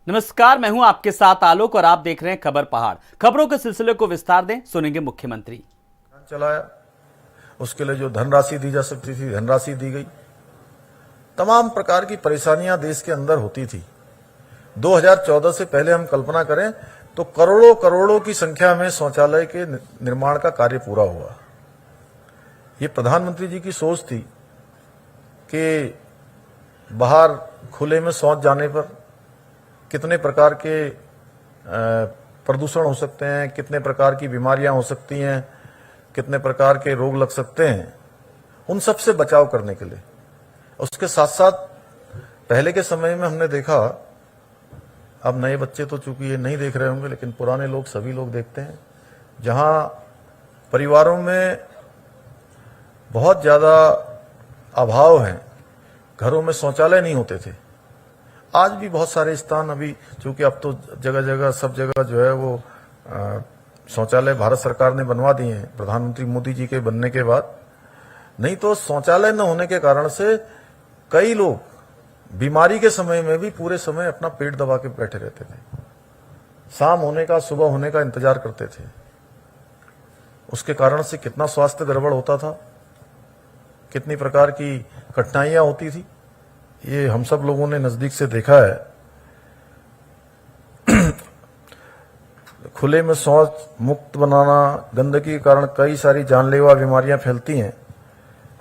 नमस्कार, मैं हूं आपके साथ आलोक और आप देख रहे हैं खबर पहाड़। खबरों के सिलसिले को विस्तार दें, सुनेंगे मुख्यमंत्री। चलाया, उसके लिए जो धनराशि दी जा सकती थी धनराशि दी गई। तमाम प्रकार की परेशानियां देश के अंदर होती थी। 2014 से पहले हम कल्पना करें तो करोड़ों करोड़ों की संख्या में शौचालय के निर्माण का कार्य पूरा हुआ। ये प्रधानमंत्री जी की सोच थी कि बाहर खुले में शौच जाने पर कितने प्रकार के प्रदूषण हो सकते हैं, कितने प्रकार की बीमारियां हो सकती हैं, कितने प्रकार के रोग लग सकते हैं, उन सब से बचाव करने के लिए। उसके साथ साथ पहले के समय में हमने देखा, अब नए बच्चे तो चूंकि ये नहीं देख रहे होंगे, लेकिन पुराने लोग सभी लोग देखते हैं, जहां परिवारों में बहुत ज्यादा अभाव है, घरों में शौचालय नहीं होते थे। आज भी बहुत सारे स्थान, अभी चूंकि अब तो जगह जगह सब जगह जो है वो शौचालय भारत सरकार ने बनवा दिए हैं प्रधानमंत्री मोदी जी के बनने के बाद। नहीं तो शौचालय न होने के कारण से कई लोग बीमारी के समय में भी पूरे समय अपना पेट दबा के बैठे रहते थे, शाम होने का सुबह होने का इंतजार करते थे। उसके कारण से कितना स्वास्थ्य गड़बड़ होता था, कितनी प्रकार की कठिनाइयां होती थी, ये हम सब लोगों ने नजदीक से देखा है। खुले में शौच मुक्त बनाना, गंदगी के कारण कई सारी जानलेवा बीमारियां फैलती हैं।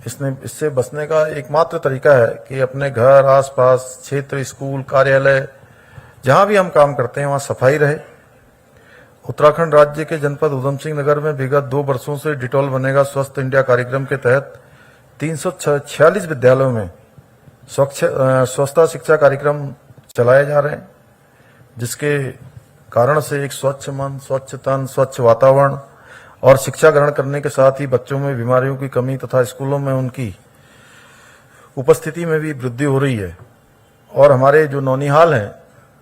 इससे बचने का एकमात्र तरीका है कि अपने घर, आसपास, क्षेत्र, स्कूल, कार्यालय, जहां भी हम काम करते हैं वहां सफाई रहे। उत्तराखंड राज्य के जनपद उधम सिंह नगर में विगत 2 वर्षों से डिटॉल बनेगा स्वस्थ इंडिया कार्यक्रम के तहत 346 विद्यालयों में स्वच्छता शिक्षा कार्यक्रम चलाए जा रहे हैं, जिसके कारण से एक स्वच्छ मन, स्वच्छ तन, स्वच्छ वातावरण और शिक्षा ग्रहण करने के साथ ही बच्चों में बीमारियों की कमी तथा स्कूलों में उनकी उपस्थिति में भी वृद्धि हो रही है। और हमारे जो नौनिहाल हैं,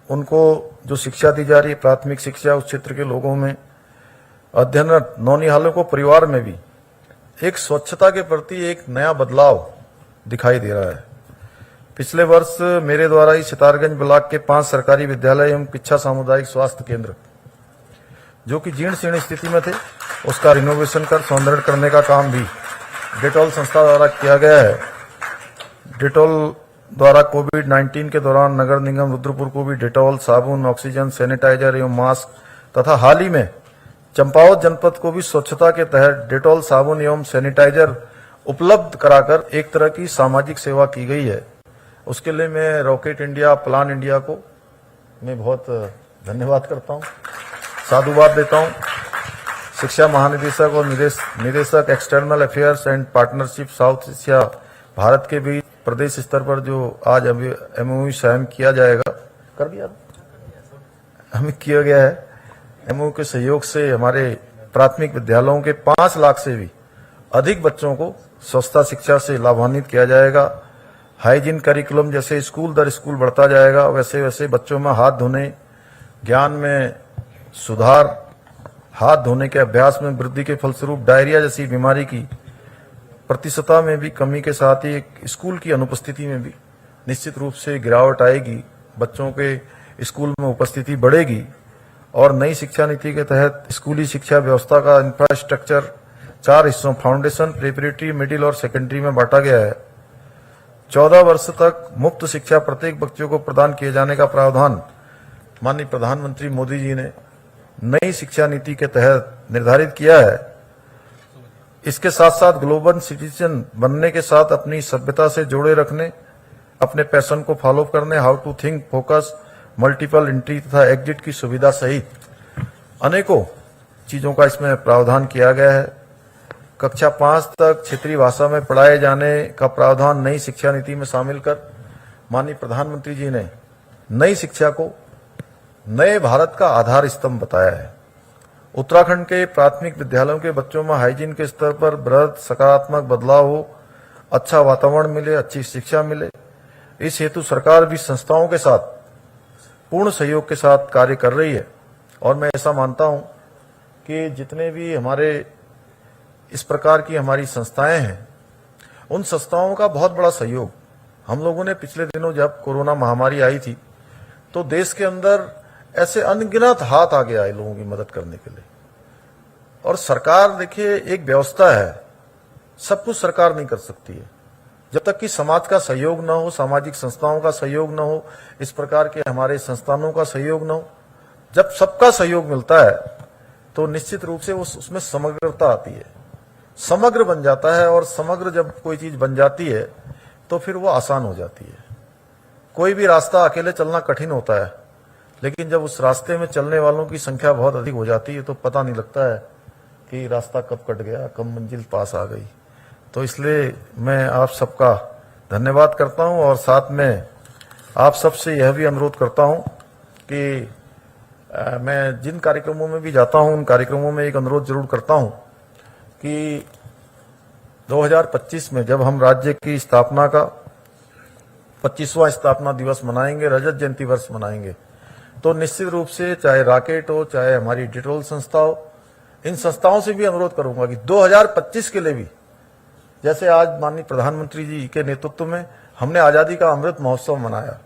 उनको जो शिक्षा दी जा रही है, प्राथमिक शिक्षा, उस क्षेत्र के लोगों में अध्ययनरत नौनिहालों को परिवार में भी एक स्वच्छता के प्रति एक नया बदलाव दिखाई दे रहा है। पिछले वर्ष मेरे द्वारा ही सितारगंज ब्लॉक के 5 सरकारी विद्यालय एवं पिच्छा सामुदायिक स्वास्थ्य केंद्र, जो कि जीर्ण शीर्ण स्थिति में थे, उसका रिनोवेशन कर सौंदर्य करने का काम भी डेटॉल संस्था द्वारा किया गया है। डेटॉल द्वारा कोविड-19 के दौरान नगर निगम रुद्रपुर को भी डेटॉल, साबुन, ऑक्सीजन, सैनिटाइजर एवं मास्क तथा हाल ही में चंपावत जनपद को भी स्वच्छता के तहत डेटॉल, साबुन एवं सैनिटाइजर उपलब्ध कराकर एक तरह की सामाजिक सेवा की गई है। उसके लिए मैं रॉकेट इंडिया, प्लान इंडिया को मैं बहुत धन्यवाद करता हूं, साधुवाद देता हूं। शिक्षा महानिदेशक और निदेशक external affairs and partnership south Asia Bharat के बीच प्रदेश स्तर पर जो आज अभी एमओयू साइन किया जाएगा, कर दिया हमें किया गया है। एमओयू के सहयोग से हमारे प्राथमिक विद्यालयों के 5 लाख से भी अधिक बच्चों को स्वच्छता शिक्षा से लाभान्वित किया जाएगा। हाइजीन करिकुलम जैसे स्कूल दर स्कूल बढ़ता जाएगा, वैसे वैसे बच्चों में हाथ धोने, ज्ञान में सुधार, हाथ धोने के अभ्यास में वृद्धि के फलस्वरूप डायरिया जैसी बीमारी की प्रतिशतता में भी कमी के साथ ही स्कूल की अनुपस्थिति में भी निश्चित रूप से गिरावट आएगी। बच्चों के स्कूल में उपस्थिति बढ़ेगी और नई शिक्षा नीति के तहत स्कूली शिक्षा व्यवस्था का इंफ्रास्ट्रक्चर 4 हिस्सों फाउंडेशन, प्रिपरेटरी, मिडिल और सेकेंडरी में बांटा गया है। 14 वर्ष तक मुफ्त शिक्षा प्रत्येक बच्चे को प्रदान किए जाने का प्रावधान माननीय प्रधानमंत्री मोदी जी ने नई शिक्षा नीति के तहत निर्धारित किया है। इसके साथ साथ ग्लोबल सिटीजन बनने के साथ अपनी सभ्यता से जोड़े रखने, अपने पैशन को फॉलो करने, how to think, focus, multiple entry तथा एग्जिट की सुविधा सहित अनेकों चीजों का इसमें प्रावधान किया गया है। कक्षा 5 तक क्षेत्रीय भाषा में पढ़ाए जाने का प्रावधान नई शिक्षा नीति में शामिल कर माननीय प्रधानमंत्री जी ने नई शिक्षा को नए भारत का आधार स्तंभ बताया है। उत्तराखंड के प्राथमिक विद्यालयों के बच्चों में हाइजीन के स्तर पर बृहद सकारात्मक बदलाव हो, अच्छा वातावरण मिले, अच्छी शिक्षा मिले, इस हेतु सरकार भी संस्थाओं के साथ पूर्ण सहयोग के साथ कार्य कर रही है। और मैं ऐसा मानता हूं कि जितने भी हमारे इस प्रकार की हमारी संस्थाएं हैं, उन संस्थाओं का बहुत बड़ा सहयोग हम लोगों ने पिछले दिनों जब कोरोना महामारी आई थी तो देश के अंदर ऐसे अनगिनत हाथ आगे आए लोगों की मदद करने के लिए। और सरकार देखिए एक व्यवस्था है, सब कुछ सरकार नहीं कर सकती है। जब तक कि समाज का सहयोग न हो, सामाजिक संस्थाओं का सहयोग न हो, इस प्रकार के हमारे संस्थानों का सहयोग न हो, जब सबका सहयोग मिलता है तो निश्चित रूप से उसमें समग्रता आती है, समग्र बन जाता है। और समग्र जब कोई चीज बन जाती है तो फिर वो आसान हो जाती है। कोई भी रास्ता अकेले चलना कठिन होता है, लेकिन जब उस रास्ते में चलने वालों की संख्या बहुत अधिक हो जाती है तो पता नहीं लगता है कि रास्ता कब कट गया, कब मंजिल पास आ गई। तो इसलिए मैं आप सबका धन्यवाद करता हूं और साथ में आप सबसे यह भी अनुरोध करता हूं कि मैं जिन कार्यक्रमों में भी जाता हूं उन कार्यक्रमों में एक अनुरोध जरूर करता हूं कि 2025 में जब हम राज्य की स्थापना का 25वां स्थापना दिवस मनाएंगे, रजत जयंती वर्ष मनाएंगे, तो निश्चित रूप से चाहे रॉकेट हो, चाहे हमारी डिटोल संस्था हो, इन संस्थाओं से भी अनुरोध करूंगा कि 2025 के लिए भी, जैसे आज माननीय प्रधानमंत्री जी के नेतृत्व में हमने आजादी का अमृत महोत्सव मनाया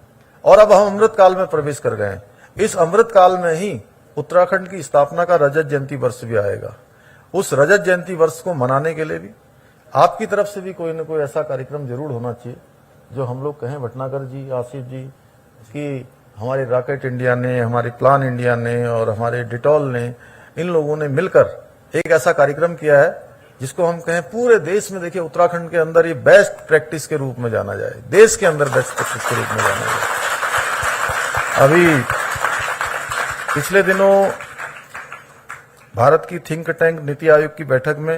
और अब हम अमृत काल में प्रवेश कर गए हैं, इस अमृत काल में ही उत्तराखंड की स्थापना का रजत जयंती वर्ष भी आएगा। उस रजत जयंती वर्ष को मनाने के लिए भी आपकी तरफ से भी कोई न कोई ऐसा कार्यक्रम जरूर होना चाहिए जो हम लोग कहें, भटनागर जी, आसिफ जी, कि हमारे रॉकेट इंडिया ने, हमारे प्लान इंडिया ने और हमारे डिटोल ने, इन लोगों ने मिलकर एक ऐसा कार्यक्रम किया है जिसको हम कहें पूरे देश में, देखिए उत्तराखंड के अंदर ये बेस्ट प्रैक्टिस के रूप में जाना जाए, देश के अंदर बेस्ट प्रैक्टिस के रूप में जाना जाए। अभी पिछले दिनों भारत की थिंक टैंक नीति आयोग की बैठक में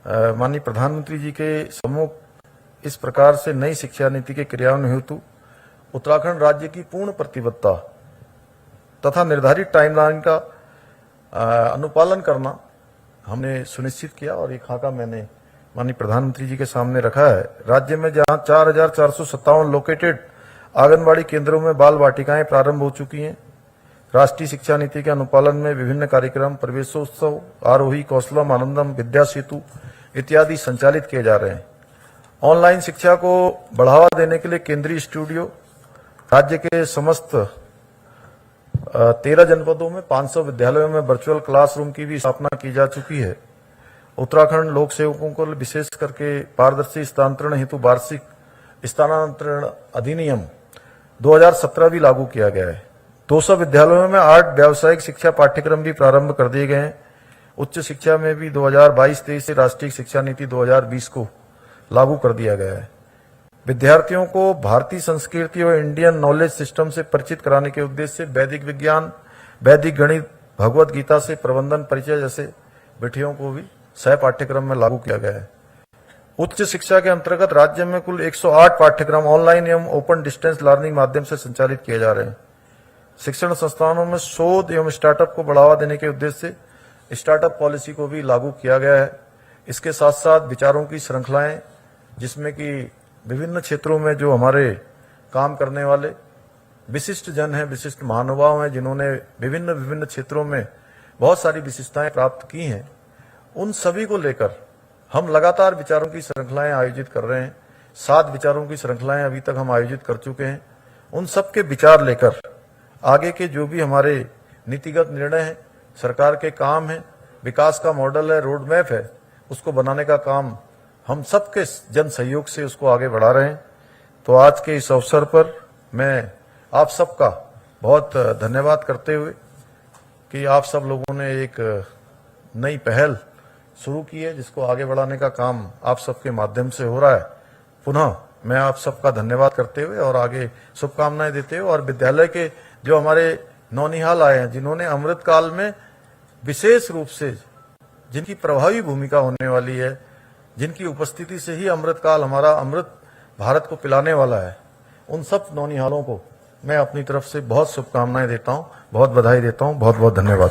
माननीय प्रधानमंत्री जी के सम्मुख इस प्रकार से नई शिक्षा नीति के क्रियान्वयन हेतु उत्तराखंड राज्य की पूर्ण प्रतिबद्धता तथा निर्धारित टाइमलाइन का अनुपालन करना हमने सुनिश्चित किया और ये खाका मैंने माननीय प्रधानमंत्री जी के सामने रखा है। राज्य में जहां 4,457 लोकेटेड आंगनबाड़ी केंद्रों में बाल वाटिकाएं प्रारंभ हो चुकी हैं, राष्ट्रीय शिक्षा नीति के अनुपालन में विभिन्न कार्यक्रम, प्रवेशोत्सव, आरोही, कौशलम, आनंदम, विद्या सेतु इत्यादि संचालित किए जा रहे हैं। ऑनलाइन शिक्षा को बढ़ावा देने के लिए केंद्रीय स्टूडियो राज्य के समस्त 13 जनपदों में 500 विद्यालयों में वर्चुअल क्लासरूम की भी स्थापना की जा चुकी है। उत्तराखंड लोक सेवकों को विशेष करके पारदर्शी स्थानांतरण हेतु वार्षिक स्थानांतरण अधिनियम 2017 भी लागू किया गया है। 200 विद्यालयों में 8 व्यावसायिक शिक्षा पाठ्यक्रम भी प्रारंभ कर दिए गए हैं। उच्च शिक्षा में भी 2022-23 से राष्ट्रीय शिक्षा नीति 2020 को लागू कर दिया गया है। विद्यार्थियों को भारतीय संस्कृति और इंडियन नॉलेज सिस्टम से परिचित कराने के उद्देश्य से वैदिक विज्ञान, वैदिक गणित, भगवत गीता से प्रबंधन परिचय जैसे विषयों को भी सह पाठ्यक्रम में लागू किया गया है। उच्च शिक्षा के अंतर्गत राज्य में कुल 108 पाठ्यक्रम ऑनलाइन एवं ओपन डिस्टेंस लर्निंग माध्यम से संचालित किए जा रहे हैं। शिक्षण संस्थानों में शोध एवं स्टार्टअप को बढ़ावा देने के उद्देश्य से स्टार्टअप पॉलिसी को भी लागू किया गया है। इसके साथ साथ विचारों की श्रृंखलाएं, जिसमें कि विभिन्न क्षेत्रों में जो हमारे काम करने वाले विशिष्ट जन हैं, विशिष्ट महानुभाव हैं, जिन्होंने विभिन्न विभिन्न क्षेत्रों में बहुत सारी विशिष्टताएं प्राप्त की हैं, उन सभी को लेकर हम लगातार विचारों की श्रृंखलाएं आयोजित कर रहे हैं। 7 विचारों की श्रृंखलाएं अभी तक हम आयोजित कर चुके हैं। उन सबके विचार लेकर आगे के जो भी हमारे नीतिगत निर्णय हैं, सरकार के काम हैं, विकास का मॉडल है, रोड मैप है, उसको बनाने का काम हम सबके जन सहयोग से उसको आगे बढ़ा रहे हैं। तो आज के इस अवसर पर मैं आप सबका बहुत धन्यवाद करते हुए कि आप सब लोगों ने एक नई पहल शुरू की है, जिसको आगे बढ़ाने का काम आप सबके माध्यम से हो रहा है। पुनः मैं आप सबका धन्यवाद करते हुए और आगे शुभकामनाएं देते हुए, और विद्यालय के जो हमारे नौनिहाल आए हैं, जिन्होंने अमृत काल में विशेष रूप से जिनकी प्रभावी भूमिका होने वाली है, जिनकी उपस्थिति से ही अमृत काल हमारा अमृत भारत को पिलाने वाला है, उन सब नौनिहालों को मैं अपनी तरफ से बहुत शुभकामनाएं देता हूं, बहुत बधाई देता हूं, बहुत बहुत धन्यवाद।